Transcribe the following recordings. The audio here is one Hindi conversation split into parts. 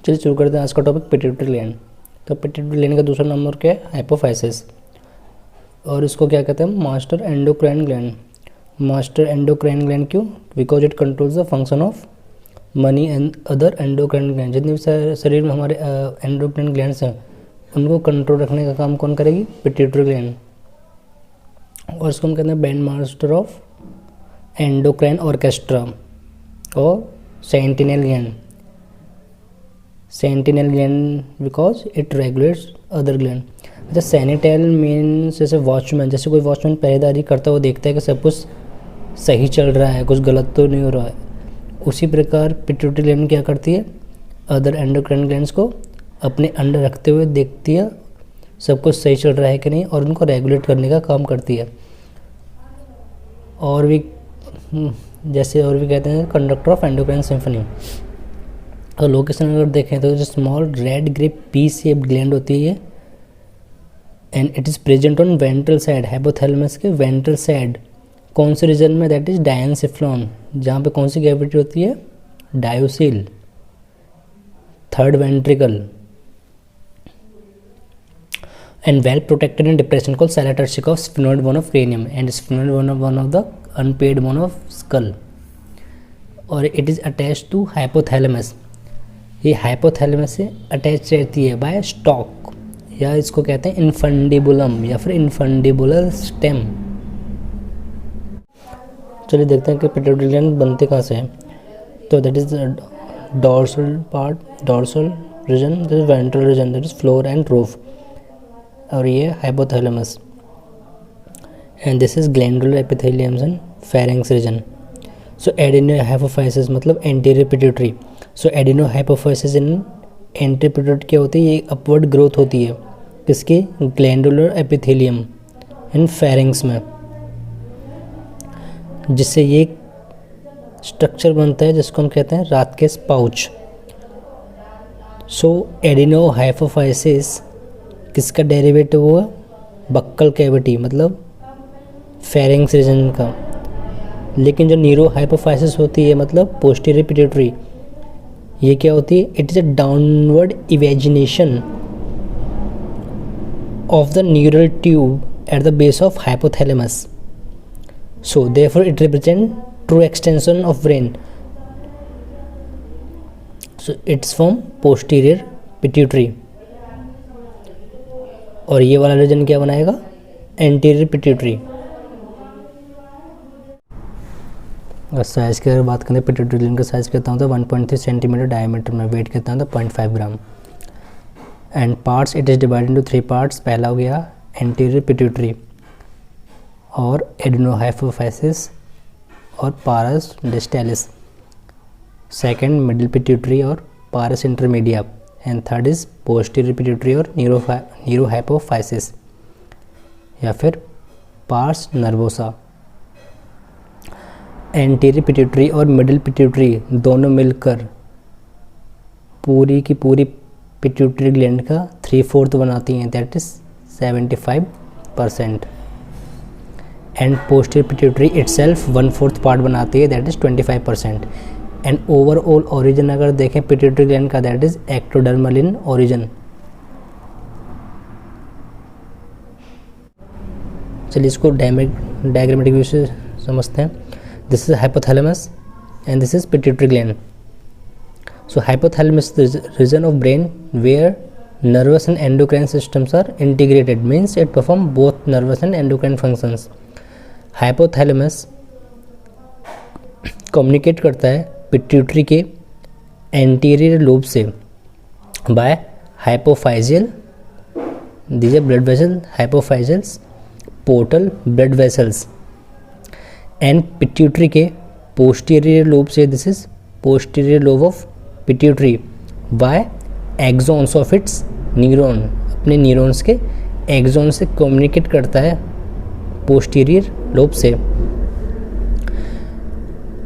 चलिए शुरू करते हैं आज का टॉपिक पिट्यूटरी ग्लैंड। तो पिट्यूटरी ग्लैंड का दूसरा नंबर क्या है? हाइपोफाइसिस, और इसको क्या कहते हैं? Master endocrine gland. Master endocrine gland क्यों? Because it controls the function of many and other endocrine gland. जितने भी शरीर में हमारे एंडोक्राइन ग्लैंड्स हैं उनको कंट्रोल रखने का काम कौन करेगी? Pituitary gland. और इसको हम कहते हैं band master of endocrine orchestra और sentinel gland. Sentinel gland because it regulates other gland. अच्छा, सैनिटल मीन्स जैसे वॉचमैन, जैसे कोई वॉचमैन पहरेदारी करता है, वो देखता है कि सब कुछ सही चल रहा है, कुछ गलत तो नहीं हो रहा है। उसी प्रकार पिट्यूटरी ग्लैंड क्या करती है? अदर एंडोक्राइन ग्लैंड्स को अपने अंडर रखते हुए देखती है सब कुछ सही चल रहा है कि नहीं, और उनको रेगुलेट करने का काम करती है। और भी कहते हैं कंडक्टर ऑफ एंडोक्राइन सिम्फनी। और लोकेशन अगर देखें तो जो small red grape pea shaped gland होती है and it is present on ventral side, hypothalamus के वेंट्रल साइड। कौन से रीजन में? दैट इज डायनसिफ्लॉन, जहाँ पे कौन सी कैविटी होती है? Diocoel, third ventricle, and well protected in depression called sella turcica of sphenoid bone of cranium and sphenoid bone of the unpaired bone of skull. और it is attach to hypothalamus. ये हाइपोथैलेमस से अटैच रहती है बाय स्टॉक, या इसको कहते हैं इन्फंडिबुलम या फिर इन्फंडिबुलर स्टेम। चलिए देखते हैं कि पिट्यूटरी ग्लैंड बनते कहाँ से हैं। तो that is dorsal part, dorsal region, that is ventral region, that is floor and roof, और ये hypothalamus. And this is glandular epitheliums and pharynx region. So adenohypophysis मतलब anterior pituitary. So adenohypophysis in anterior pituitary क्या होती है? ये अपवर्ड ग्रोथ होती है किसकी? ग्लैंडुलर एपिथेलियम इन फेरेंक्स में, जिससे ये स्ट्रक्चर बनता है जिसको हम कहते हैं रातकेस पाउच। सो एडेनोहाइपोफाइसिस किसका डेरिवेटिव हुआ? बक्कल कैविटी मतलब फेरेंक्स रीजन का। लेकिन जो न्यूरोहाइपोफाइसिस होती है मतलब पोस्टीरियर पिट्यूटरी, ये क्या होती है? It is a downward evagination of the neural tube at the base of hypothalamus. So therefore it represent true extension of brain. So it's from posterior pituitary. और ये वाला रीजन क्या बनाएगा? Anterior pituitary. अगर साइज़ की अगर बात करें पिट्यूटरी ग्लैंड का साइज़ कितना होता है? 1.3 सेंटीमीटर डायमीटर में। वेट कितना होता है? 0.5 gram. And parts it is divided into 3 parts. पहला हो गया एंटीरियर पिट्यूटरी और एडेनोहाइपोफाइसिस और pars distalis. Second middle pituitary और pars intermedia. And third is posterior pituitary और न्यूरोहाइपोफाइसिस या फिर पार्स नर्वोसा। एंटीरियर पिट्यूटरी और मिडिल पिट्यूटरी दोनों मिलकर पूरी की पूरी पिट्यूटरी ग्लैंड का 3/4 बनाती हैं, that is 75%। And posterior pituitary itself 1/4 part बनाती है, that is 25%। And overall origin अगर देखें पिट्यूटरी ग्लैंड का, that is ectodermal in origin. चलिए इसको डायग्रामेटिक व्यू से समझते हैं। This is hypothalamus and this is pituitary gland. So hypothalamus is the region of brain where nervous and endocrine systems are integrated, means it perform both nervous and endocrine functions. Hypothalamus communicate करता है पिट्यूटरी के एंटीरियर लोब से by hypophyseal, these are blood vessels, hypophyseals, portal blood vessels, and pituitary के पोस्टीरियर लोब से, this is posterior lobe of pituitary, by axons of its neuron, अपने न्यूरॉन्स के एक्सॉन से कम्युनिकेट करता है पोस्टीरियर लोब से।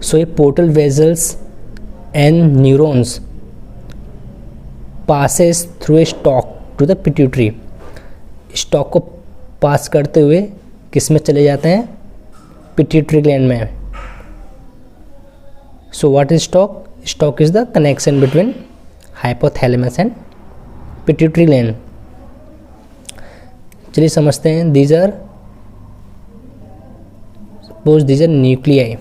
सो ये portal vessels and neurons passes through a stalk to the pituitary. Stalk को पास करते हुए किस में चले जाते हैं? पिट्यूटरी ग्लैंड में। So what is stalk? Stalk is the connection between hypothalamus and pituitary gland. चलिए समझते हैं। These are nuclei.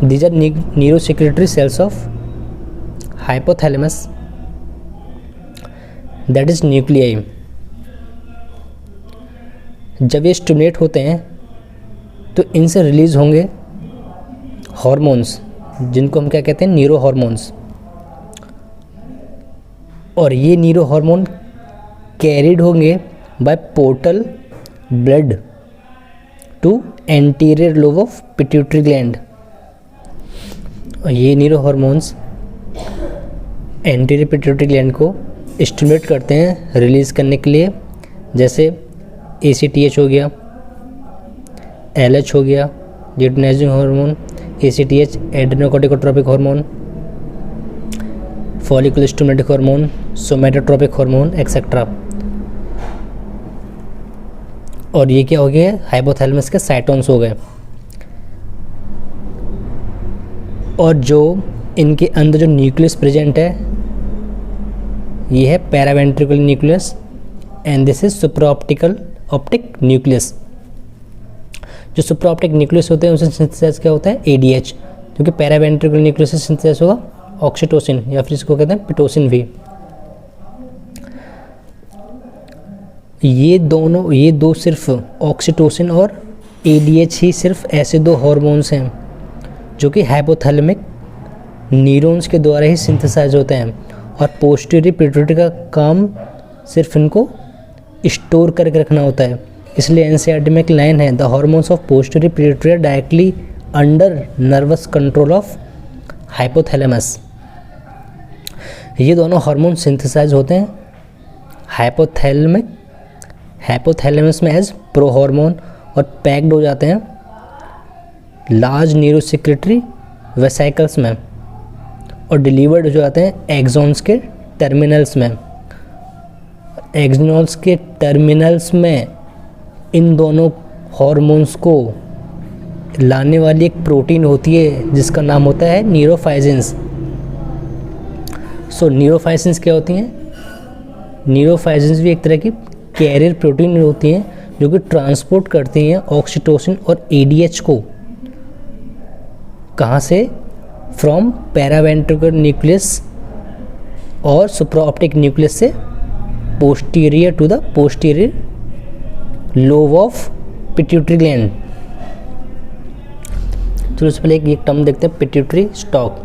These are neurosecretory cells of hypothalamus, that is nuclei। जब ये स्टिमुलेट होते हैं तो इनसे रिलीज होंगे हॉर्मोन्स, जिनको हम क्या कहते हैं, न्यूरो हॉर्मोन्स। और ये न्यूरो हार्मोन कैरिड होंगे by portal blood to anterior lobe of pituitary gland. और ये neurohormones anterior pituitary gland को स्टिमुलेट करते हैं रिलीज़ करने के लिए, जैसे ACTH हो गया, LH हो गया luteinizing hormone, ACTH adrenocorticotropic hormone, follicular stimulating hormone, somatotropic hormone etcetera. और ये क्या हो गया, हाइपोथैलेमस के साइटोन्स हो गए। और जो इनके अंदर जो न्यूक्लियस प्रेजेंट है ये है paraventricular nucleus and this is supraoptic nucleus. जो सुप्राऑप्टिक न्यूक्लियस होते हैं उससे सिंथेसाइज क्या होता है, ADH, क्योंकि पैरावेंट्रिकुलर न्यूक्लियस से सिंथेसाइज होगा ऑक्सीटोसिन, या फिर इसको कहते हैं पिटोसिन भी। ये दो सिर्फ ऑक्सीटोसिन और ADH ही सिर्फ ऐसे दो हार्मोन्स हैं जो कि हाइपोथैलेमिक न्यूरॉन्स के द्वारा ही सिंथेसाइज होते हैं। और पोस्टीरियर पिट्यूटरी का काम सिर्फ इनको स्टोर करके रखना होता है। इसलिए एनसीईआरटी में एक लाइन है, the hormones of posterior pituitary directly under nervous control of hypothalamus. ये दोनों हार्मोन सिंथेसाइज होते हैं हाइपोथैलेमस में एज प्रो हार्मोन और पैक्ड हो जाते हैं लार्ज न्यूरोसेक्रेटरी वेसिकल्स में और डिलीवर्ड हो जाते हैं एक्सॉन्स के टर्मिनल्स में। एक्सॉन्स के टर्मिनल्स में इन दोनों हार्मोन्स को लाने वाली एक प्रोटीन होती है जिसका नाम होता है न्यूरोफाइजिन्स। सो न्यूरोफाइजिन्स क्या होती हैं, न्यूरोफाइजिन्स भी एक तरह की कैरियर प्रोटीन होती हैं जो कि ट्रांसपोर्ट करती हैं ऑक्सीटोसिन और ADH को, कहाँ से, फ्रॉम पैरावेंट्रिकुलर न्यूक्लियस और सुप्राऑप्टिक न्यूक्लियस से posterior to the posterior lobe of pituitary gland. तो उससे पहले एक टर्म देखते हैं, पिट्यूटरी स्टॉक।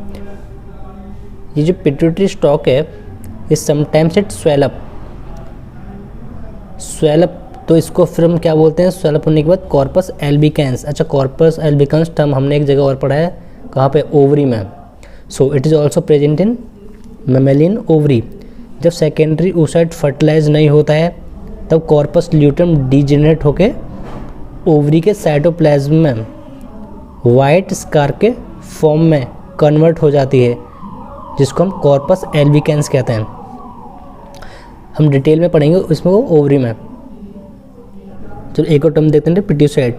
ये जो पिट्यूटरी स्टॉक है ये समटाइम्स इट स्वेल अप, तो इसको फिर हम क्या बोलते हैं, स्वेल अप होने के बाद कॉर्पस एल्बिकेंस। अच्छा, कॉर्पस एल्बिकेंस टर्म हमने एक जगह और पढ़ा है, कहाँ पे, ओवरी में। So it is also present in mammalian ovary. जब सेकेंडरी oocyte फर्टिलाइज नहीं होता है तब कॉर्पस ल्यूटेम डिजेनरेट होके ओवरी के साइटोप्लाज्म में वाइट स्कार के फॉर्म में कन्वर्ट हो जाती है, जिसको हम कॉर्पस एल्बिकेंस कहते हैं। हम डिटेल में पढ़ेंगे इसमें वो ओवरी में। तो एक और टर्म देखते हैं, पिट्यूसाइड।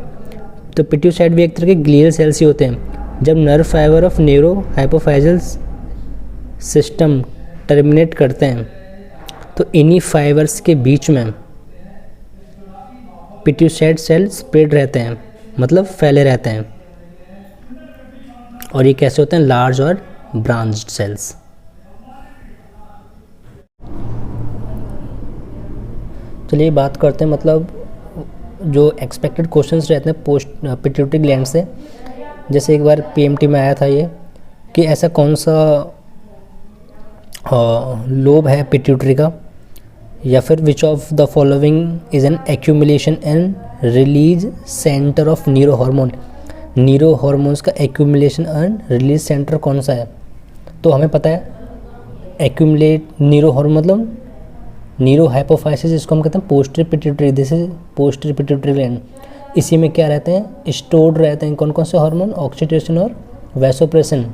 तो पिट्यूसाइड भी एक तरह के ग्लियल सेल्स ही होते हैं। जब nerve fibre of neuro hypophyseal system terminate करते हैं तो इन्हीं फाइबर्स के बीच में पिट्यूसाइड सेल स्प्रेड रहते हैं, मतलब फैले रहते हैं। और ये कैसे होते हैं, लार्ज और ब्रांच्ड सेल्स। चलिए बात करते हैं, मतलब जो एक्सपेक्टेड क्वेश्चंस रहते हैं पोस्ट पिट्यूटरी ग्लैंड से। जैसे एक बार PMT में आया था ये कि ऐसा कौन सा लोब है पिट्यूटरी का, या फिर which of the following is an accumulation and release centre of neuro hormone. Neuro hormones का एक्यूमुलेशन एंड रिलीज सेंटर कौन सा है। तो हमें पता है एक्यूमुलेट न्यूरो हार्मोन मतलब न्यूरो हाइपोफाइसिस, इसको हम कहते हैं posterior pituitary, this is posterior pituitary gland. इसी में क्या रहते हैं, स्टोर्ड रहते हैं कौन कौन से हार्मोन, ऑक्सीटोसिन और वैसोप्रेसिन।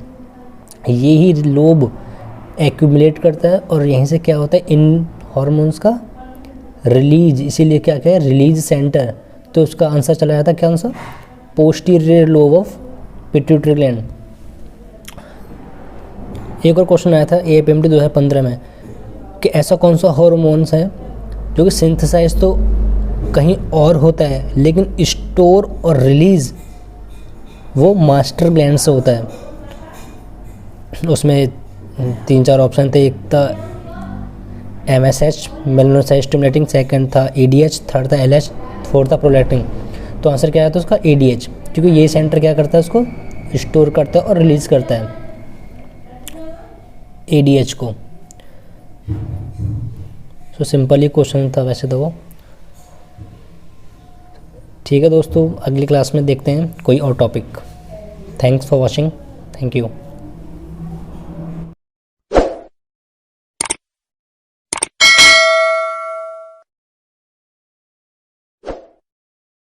ये ही लोब एक्यूमुलेट करता है और यहीं से क्या होता है, इन हार्मोन्स का रिलीज, इसीलिए क्या है, रिलीज सेंटर। तो उसका आंसर चला जाता है क्या answer, posterior lobe of pituitary gland. एक और क्वेश्चन आया था APMT 2015 में कि ऐसा कौन सा हार्मोन्स है जो कि सिंथेसाइज तो कहीं और होता है लेकिन स्टोर और रिलीज़ वो मास्टर ग्लैंड से होता है। उसमें 3-4 ऑप्शन थे, एक था MSH मेलानोसाइट स्टिमुलेटिंग, सेकंड था ADH, थर्ड था LH, फोर्थ था प्रोलैक्टिन। तो आंसर क्या आया था उसका ADH, क्योंकि ये सेंटर क्या करता है उसको स्टोर करता है और रिलीज़ करता है ADH को। सो सिंपल ही क्वेश्चन था वैसे तो वो। ठीक है दोस्तों, अगली क्लास में देखते हैं कोई और topic. Thanks for watching, thank you.